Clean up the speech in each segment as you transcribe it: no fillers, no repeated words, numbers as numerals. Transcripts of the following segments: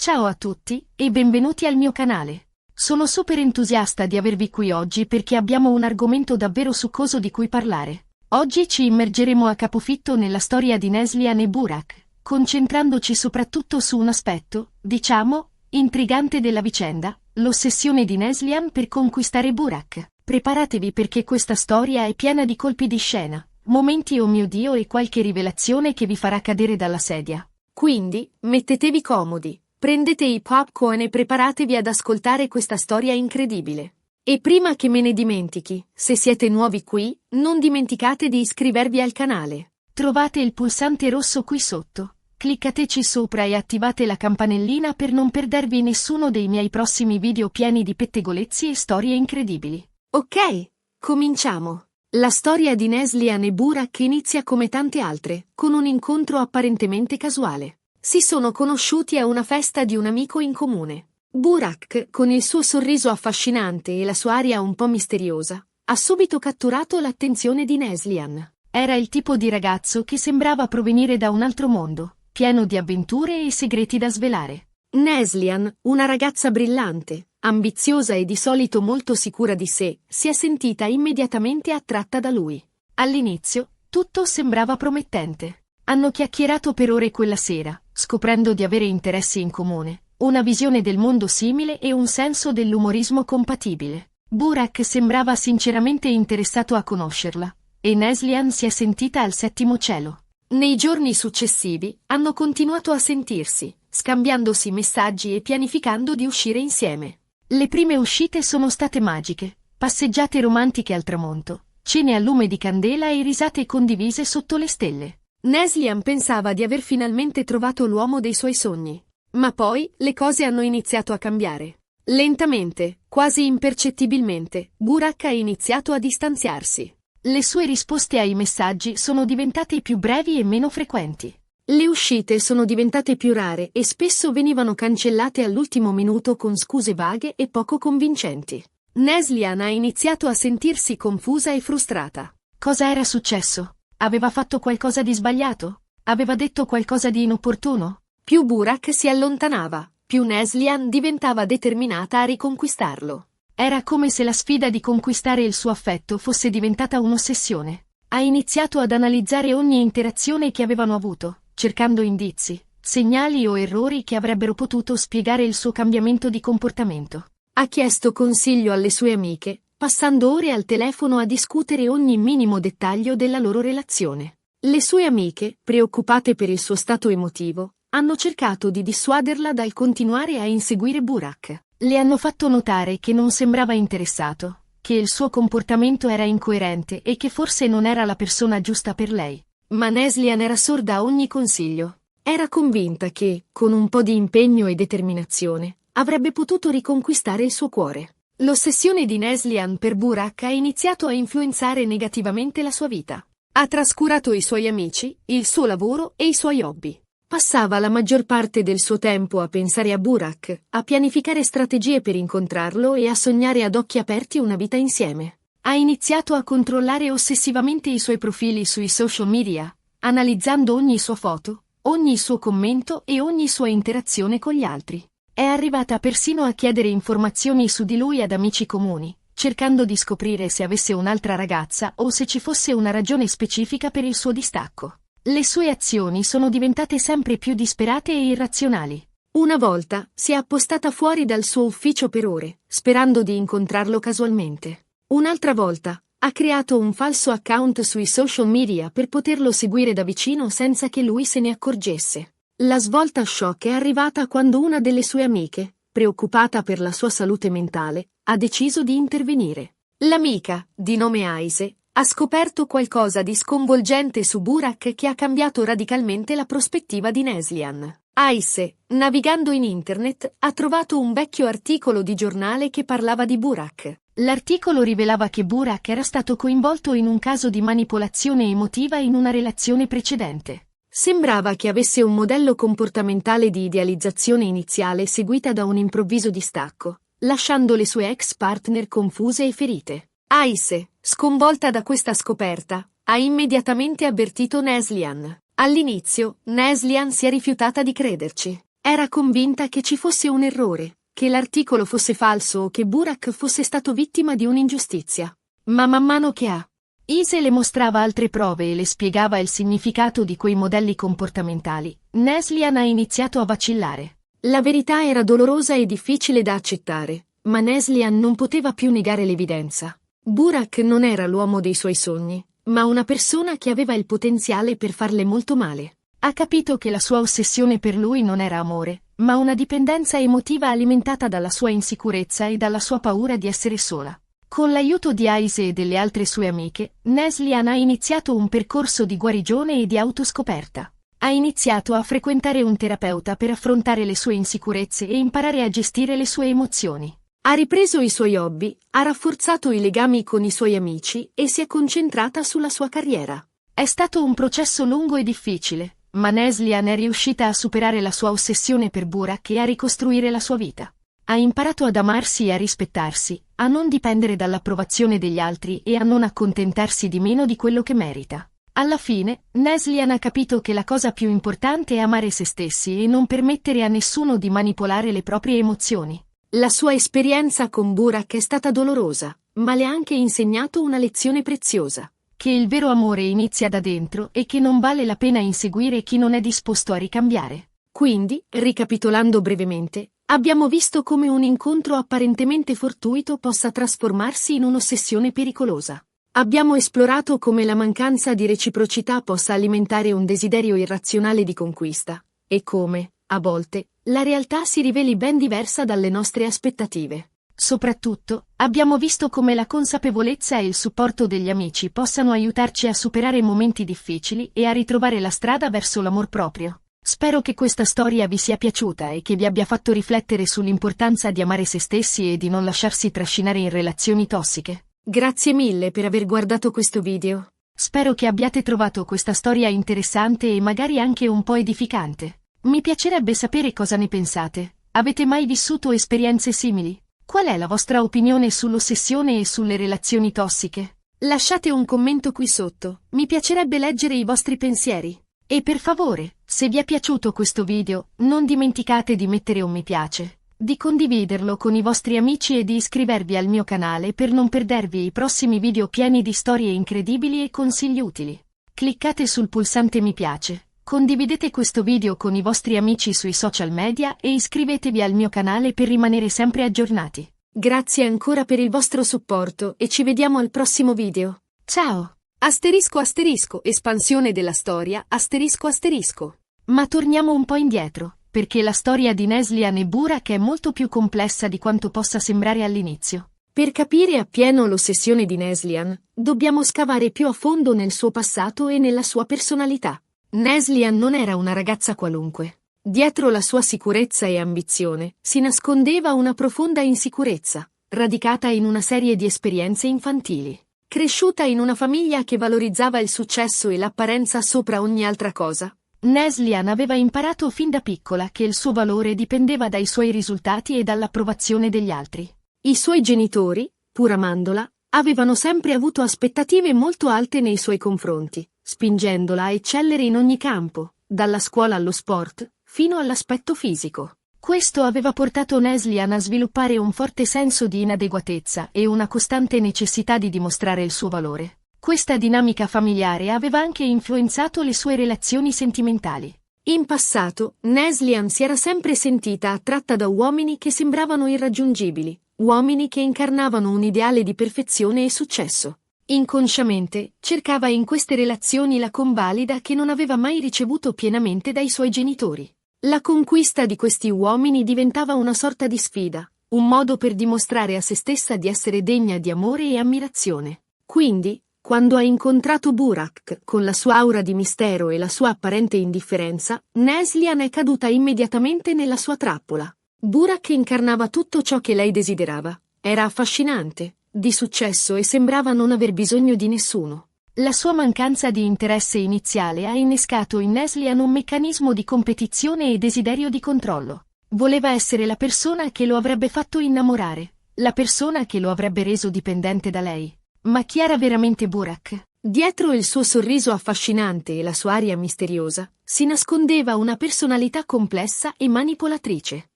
Ciao a tutti e benvenuti al mio canale. Sono super entusiasta di avervi qui oggi perché abbiamo un argomento davvero succoso di cui parlare. Oggi ci immergeremo a capofitto nella storia di Neslihan e Burak, concentrandoci soprattutto su un aspetto, diciamo, intrigante della vicenda, l'ossessione di Neslihan per conquistare Burak. Preparatevi perché questa storia è piena di colpi di scena, momenti oh mio Dio e qualche rivelazione che vi farà cadere dalla sedia. Quindi, mettetevi comodi, prendete i popcorn e preparatevi ad ascoltare questa storia incredibile. E prima che me ne dimentichi, se siete nuovi qui, non dimenticate di iscrivervi al canale. Trovate il pulsante rosso qui sotto. Cliccateci sopra e attivate la campanellina per non perdervi nessuno dei miei prossimi video pieni di pettegolezzi e storie incredibili. Ok, cominciamo. La storia di Neslihan e Burak inizia come tante altre, con un incontro apparentemente casuale. Si sono conosciuti a una festa di un amico in comune. Burak, con il suo sorriso affascinante e la sua aria un po' misteriosa, ha subito catturato l'attenzione di Neslihan. Era il tipo di ragazzo che sembrava provenire da un altro mondo, pieno di avventure e segreti da svelare. Neslihan, una ragazza brillante, ambiziosa e di solito molto sicura di sé, si è sentita immediatamente attratta da lui. All'inizio, tutto sembrava promettente. Hanno chiacchierato per ore quella sera, scoprendo di avere interessi in comune, una visione del mondo simile e un senso dell'umorismo compatibile. Burak sembrava sinceramente interessato a conoscerla, e Neslihan si è sentita al settimo cielo. Nei giorni successivi, hanno continuato a sentirsi, scambiandosi messaggi e pianificando di uscire insieme. Le prime uscite sono state magiche, passeggiate romantiche al tramonto, cene a lume di candela e risate condivise sotto le stelle. Neslihan pensava di aver finalmente trovato l'uomo dei suoi sogni. Ma poi, le cose hanno iniziato a cambiare. Lentamente, quasi impercettibilmente, Burak ha iniziato a distanziarsi. Le sue risposte ai messaggi sono diventate più brevi e meno frequenti. Le uscite sono diventate più rare e spesso venivano cancellate all'ultimo minuto con scuse vaghe e poco convincenti. Neslihan ha iniziato a sentirsi confusa e frustrata. Cosa era successo? Aveva fatto qualcosa di sbagliato? Aveva detto qualcosa di inopportuno? Più Burak si allontanava, più Neslihan diventava determinata a riconquistarlo. Era come se la sfida di conquistare il suo affetto fosse diventata un'ossessione. Ha iniziato ad analizzare ogni interazione che avevano avuto, cercando indizi, segnali o errori che avrebbero potuto spiegare il suo cambiamento di comportamento. Ha chiesto consiglio alle sue amiche, passando ore al telefono a discutere ogni minimo dettaglio della loro relazione. Le sue amiche, preoccupate per il suo stato emotivo, hanno cercato di dissuaderla dal continuare a inseguire Burak. Le hanno fatto notare che non sembrava interessato, che il suo comportamento era incoerente e che forse non era la persona giusta per lei. Ma Neslihan era sorda a ogni consiglio. Era convinta che, con un po' di impegno e determinazione, avrebbe potuto riconquistare il suo cuore. L'ossessione di Neslihan per Burak ha iniziato a influenzare negativamente la sua vita. Ha trascurato i suoi amici, il suo lavoro e i suoi hobby. Passava la maggior parte del suo tempo a pensare a Burak, a pianificare strategie per incontrarlo e a sognare ad occhi aperti una vita insieme. Ha iniziato a controllare ossessivamente i suoi profili sui social media, analizzando ogni sua foto, ogni suo commento e ogni sua interazione con gli altri. È arrivata persino a chiedere informazioni su di lui ad amici comuni, cercando di scoprire se avesse un'altra ragazza o se ci fosse una ragione specifica per il suo distacco. Le sue azioni sono diventate sempre più disperate e irrazionali. Una volta si è appostata fuori dal suo ufficio per ore, sperando di incontrarlo casualmente. Un'altra volta ha creato un falso account sui social media per poterlo seguire da vicino senza che lui se ne accorgesse. La svolta shock è arrivata quando una delle sue amiche, preoccupata per la sua salute mentale, ha deciso di intervenire. L'amica, di nome Aise, ha scoperto qualcosa di sconvolgente su Burak che ha cambiato radicalmente la prospettiva di Neslihan. Aise, navigando in internet, ha trovato un vecchio articolo di giornale che parlava di Burak. L'articolo rivelava che Burak era stato coinvolto in un caso di manipolazione emotiva in una relazione precedente. Sembrava che avesse un modello comportamentale di idealizzazione iniziale seguita da un improvviso distacco, lasciando le sue ex partner confuse e ferite. Aise, sconvolta da questa scoperta, ha immediatamente avvertito Neslihan. All'inizio, Neslihan si è rifiutata di crederci. Era convinta che ci fosse un errore, che l'articolo fosse falso o che Burak fosse stato vittima di un'ingiustizia. Ma man mano che Ise le mostrava altre prove e le spiegava il significato di quei modelli comportamentali, Neslihan ha iniziato a vacillare. La verità era dolorosa e difficile da accettare, ma Neslihan non poteva più negare l'evidenza. Burak non era l'uomo dei suoi sogni, ma una persona che aveva il potenziale per farle molto male. Ha capito che la sua ossessione per lui non era amore, ma una dipendenza emotiva alimentata dalla sua insicurezza e dalla sua paura di essere sola. Con l'aiuto di Ise e delle altre sue amiche, Neslihan ha iniziato un percorso di guarigione e di autoscoperta. Ha iniziato a frequentare un terapeuta per affrontare le sue insicurezze e imparare a gestire le sue emozioni. Ha ripreso i suoi hobby, ha rafforzato i legami con i suoi amici e si è concentrata sulla sua carriera. È stato un processo lungo e difficile, ma Neslihan è riuscita a superare la sua ossessione per Burak e a ricostruire la sua vita. Ha imparato ad amarsi e a rispettarsi, a non dipendere dall'approvazione degli altri e a non accontentarsi di meno di quello che merita. Alla fine, Neslihan ha capito che la cosa più importante è amare se stessi e non permettere a nessuno di manipolare le proprie emozioni. La sua esperienza con Burak è stata dolorosa, ma le ha anche insegnato una lezione preziosa. Che il vero amore inizia da dentro e che non vale la pena inseguire chi non è disposto a ricambiare. Quindi, ricapitolando brevemente, abbiamo visto come un incontro apparentemente fortuito possa trasformarsi in un'ossessione pericolosa. Abbiamo esplorato come la mancanza di reciprocità possa alimentare un desiderio irrazionale di conquista, e come, a volte, la realtà si riveli ben diversa dalle nostre aspettative. Soprattutto, abbiamo visto come la consapevolezza e il supporto degli amici possano aiutarci a superare momenti difficili e a ritrovare la strada verso l'amor proprio. Spero che questa storia vi sia piaciuta e che vi abbia fatto riflettere sull'importanza di amare se stessi e di non lasciarsi trascinare in relazioni tossiche. Grazie mille per aver guardato questo video. Spero che abbiate trovato questa storia interessante e magari anche un po' edificante. Mi piacerebbe sapere cosa ne pensate. Avete mai vissuto esperienze simili? Qual è la vostra opinione sull'ossessione e sulle relazioni tossiche? Lasciate un commento qui sotto, mi piacerebbe leggere i vostri pensieri. E per favore, se vi è piaciuto questo video, non dimenticate di mettere un mi piace, di condividerlo con i vostri amici e di iscrivervi al mio canale per non perdervi i prossimi video pieni di storie incredibili e consigli utili. Cliccate sul pulsante mi piace, condividete questo video con i vostri amici sui social media e iscrivetevi al mio canale per rimanere sempre aggiornati. Grazie ancora per il vostro supporto e ci vediamo al prossimo video. Ciao! Asterisco asterisco, espansione della storia, asterisco asterisco. Ma torniamo un po' indietro, perché la storia di Neslihan e Burak è molto più complessa di quanto possa sembrare all'inizio. Per capire appieno l'ossessione di Neslihan, dobbiamo scavare più a fondo nel suo passato e nella sua personalità. Neslihan non era una ragazza qualunque. Dietro la sua sicurezza e ambizione si nascondeva una profonda insicurezza, radicata in una serie di esperienze infantili. Cresciuta in una famiglia che valorizzava il successo e l'apparenza sopra ogni altra cosa, Neslihan aveva imparato fin da piccola che il suo valore dipendeva dai suoi risultati e dall'approvazione degli altri. I suoi genitori, pur amandola, avevano sempre avuto aspettative molto alte nei suoi confronti, spingendola a eccellere in ogni campo, dalla scuola allo sport, fino all'aspetto fisico. Questo aveva portato Neslihan a sviluppare un forte senso di inadeguatezza e una costante necessità di dimostrare il suo valore. Questa dinamica familiare aveva anche influenzato le sue relazioni sentimentali. In passato, Neslihan si era sempre sentita attratta da uomini che sembravano irraggiungibili, uomini che incarnavano un ideale di perfezione e successo. Inconsciamente, cercava in queste relazioni la convalida che non aveva mai ricevuto pienamente dai suoi genitori. La conquista di questi uomini diventava una sorta di sfida, un modo per dimostrare a se stessa di essere degna di amore e ammirazione. Quindi, quando ha incontrato Burak, con la sua aura di mistero e la sua apparente indifferenza, Neslihan è caduta immediatamente nella sua trappola. Burak incarnava tutto ciò che lei desiderava. Era affascinante, di successo e sembrava non aver bisogno di nessuno. La sua mancanza di interesse iniziale ha innescato in Neslihan un meccanismo di competizione e desiderio di controllo. Voleva essere la persona che lo avrebbe fatto innamorare, la persona che lo avrebbe reso dipendente da lei. Ma chi era veramente Burak? Dietro il suo sorriso affascinante e la sua aria misteriosa, si nascondeva una personalità complessa e manipolatrice.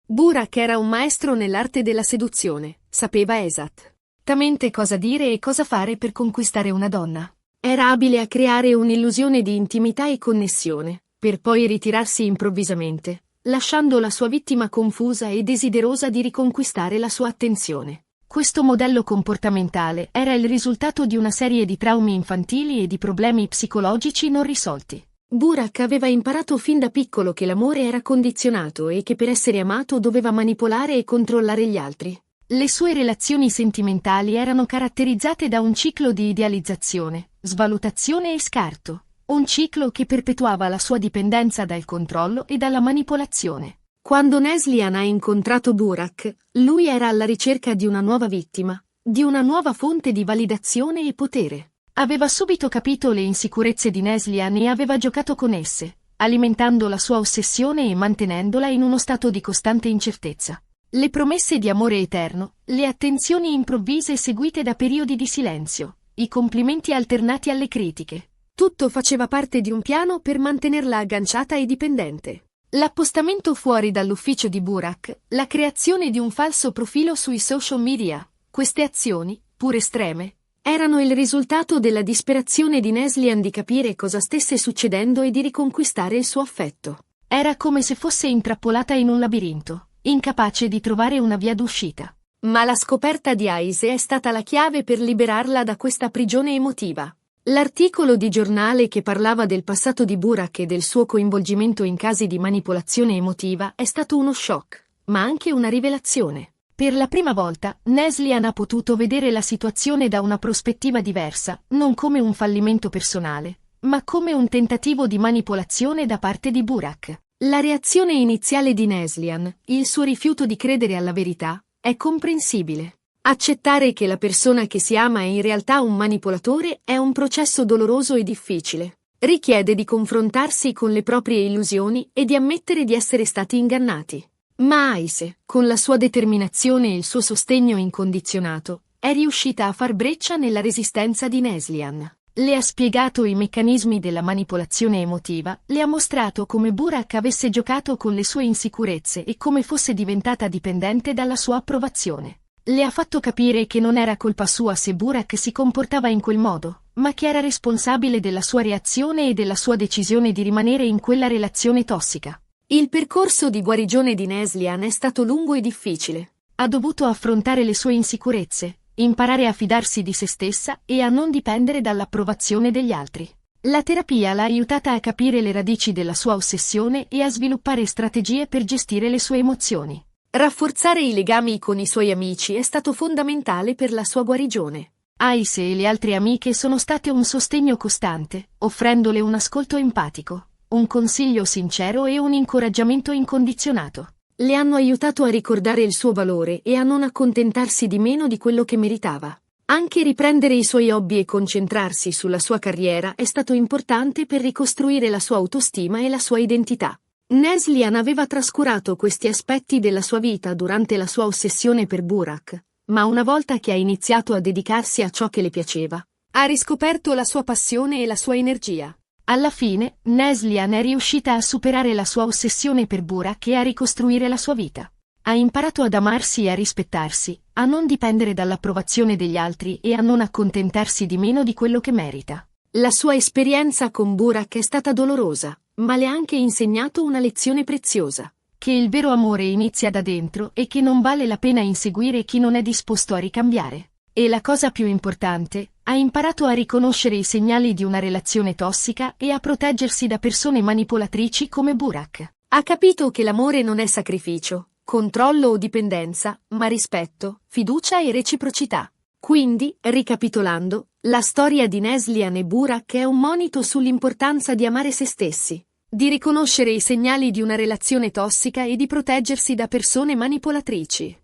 Burak era un maestro nell'arte della seduzione, sapeva esattamente cosa dire e cosa fare per conquistare una donna. Era abile a creare un'illusione di intimità e connessione, per poi ritirarsi improvvisamente, lasciando la sua vittima confusa e desiderosa di riconquistare la sua attenzione. Questo modello comportamentale era il risultato di una serie di traumi infantili e di problemi psicologici non risolti. Burak aveva imparato fin da piccolo che l'amore era condizionato e che per essere amato doveva manipolare e controllare gli altri. Le sue relazioni sentimentali erano caratterizzate da un ciclo di idealizzazione, svalutazione e scarto, un ciclo che perpetuava la sua dipendenza dal controllo e dalla manipolazione. Quando Neslihan ha incontrato Burak, lui era alla ricerca di una nuova vittima, di una nuova fonte di validazione e potere. Aveva subito capito le insicurezze di Neslihan e aveva giocato con esse, alimentando la sua ossessione e mantenendola in uno stato di costante incertezza. Le promesse di amore eterno, le attenzioni improvvise seguite da periodi di silenzio, i complimenti alternati alle critiche. Tutto faceva parte di un piano per mantenerla agganciata e dipendente. L'appostamento fuori dall'ufficio di Burak, la creazione di un falso profilo sui social media, queste azioni, pur estreme, erano il risultato della disperazione di Neslihan di capire cosa stesse succedendo e di riconquistare il suo affetto. Era come se fosse intrappolata in un labirinto, incapace di trovare una via d'uscita. Ma la scoperta di Aise è stata la chiave per liberarla da questa prigione emotiva. L'articolo di giornale che parlava del passato di Burak e del suo coinvolgimento in casi di manipolazione emotiva è stato uno shock, ma anche una rivelazione. Per la prima volta, Neslihan ha potuto vedere la situazione da una prospettiva diversa, non come un fallimento personale, ma come un tentativo di manipolazione da parte di Burak. La reazione iniziale di Neslihan, il suo rifiuto di credere alla verità, è comprensibile. Accettare che la persona che si ama è in realtà un manipolatore è un processo doloroso e difficile. Richiede di confrontarsi con le proprie illusioni e di ammettere di essere stati ingannati. Ma Aise, con la sua determinazione e il suo sostegno incondizionato, è riuscita a far breccia nella resistenza di Neslihan. Le ha spiegato i meccanismi della manipolazione emotiva, le ha mostrato come Burak avesse giocato con le sue insicurezze e come fosse diventata dipendente dalla sua approvazione. Le ha fatto capire che non era colpa sua se Burak si comportava in quel modo, ma che era responsabile della sua reazione e della sua decisione di rimanere in quella relazione tossica. Il percorso di guarigione di Neslihan è stato lungo e difficile. Ha dovuto affrontare le sue insicurezze, imparare a fidarsi di se stessa e a non dipendere dall'approvazione degli altri. La terapia l'ha aiutata a capire le radici della sua ossessione e a sviluppare strategie per gestire le sue emozioni. Rafforzare i legami con i suoi amici è stato fondamentale per la sua guarigione. Aise e le altre amiche sono state un sostegno costante, offrendole un ascolto empatico, un consiglio sincero e un incoraggiamento incondizionato. Le hanno aiutato a ricordare il suo valore e a non accontentarsi di meno di quello che meritava. Anche riprendere i suoi hobby e concentrarsi sulla sua carriera è stato importante per ricostruire la sua autostima e la sua identità. Neslihan aveva trascurato questi aspetti della sua vita durante la sua ossessione per Burak, ma una volta che ha iniziato a dedicarsi a ciò che le piaceva, ha riscoperto la sua passione e la sua energia. Alla fine, Neslihan è riuscita a superare la sua ossessione per Burak e a ricostruire la sua vita. Ha imparato ad amarsi e a rispettarsi, a non dipendere dall'approvazione degli altri e a non accontentarsi di meno di quello che merita. La sua esperienza con Burak è stata dolorosa, ma le ha anche insegnato una lezione preziosa, che il vero amore inizia da dentro e che non vale la pena inseguire chi non è disposto a ricambiare. E la cosa più importante, ha imparato a riconoscere i segnali di una relazione tossica e a proteggersi da persone manipolatrici come Burak. Ha capito che l'amore non è sacrificio, controllo o dipendenza, ma rispetto, fiducia e reciprocità. Quindi, ricapitolando, la storia di Neslihan e Burak è un monito sull'importanza di amare se stessi, di riconoscere i segnali di una relazione tossica e di proteggersi da persone manipolatrici.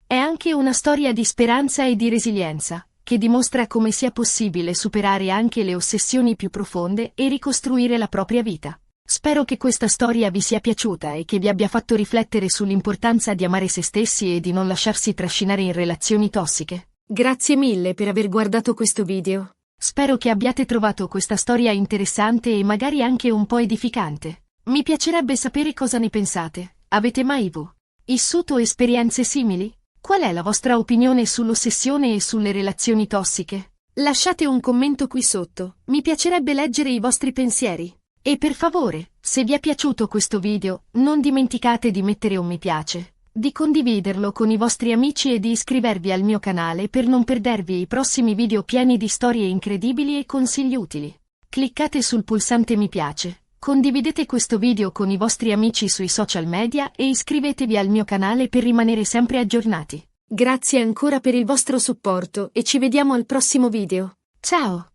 È anche una storia di speranza e di resilienza, che dimostra come sia possibile superare anche le ossessioni più profonde e ricostruire la propria vita. Spero che questa storia vi sia piaciuta e che vi abbia fatto riflettere sull'importanza di amare se stessi e di non lasciarsi trascinare in relazioni tossiche. Grazie mille per aver guardato questo video. Spero che abbiate trovato questa storia interessante e magari anche un po' edificante. Mi piacerebbe sapere cosa ne pensate. Avete mai vissuto esperienze simili? Qual è la vostra opinione sull'ossessione e sulle relazioni tossiche? Lasciate un commento qui sotto, mi piacerebbe leggere i vostri pensieri. E per favore, se vi è piaciuto questo video, non dimenticate di mettere un mi piace, di condividerlo con i vostri amici e di iscrivervi al mio canale per non perdervi i prossimi video pieni di storie incredibili e consigli utili. Cliccate sul pulsante mi piace. Condividete questo video con i vostri amici sui social media e iscrivetevi al mio canale per rimanere sempre aggiornati. Grazie ancora per il vostro supporto e ci vediamo al prossimo video. Ciao!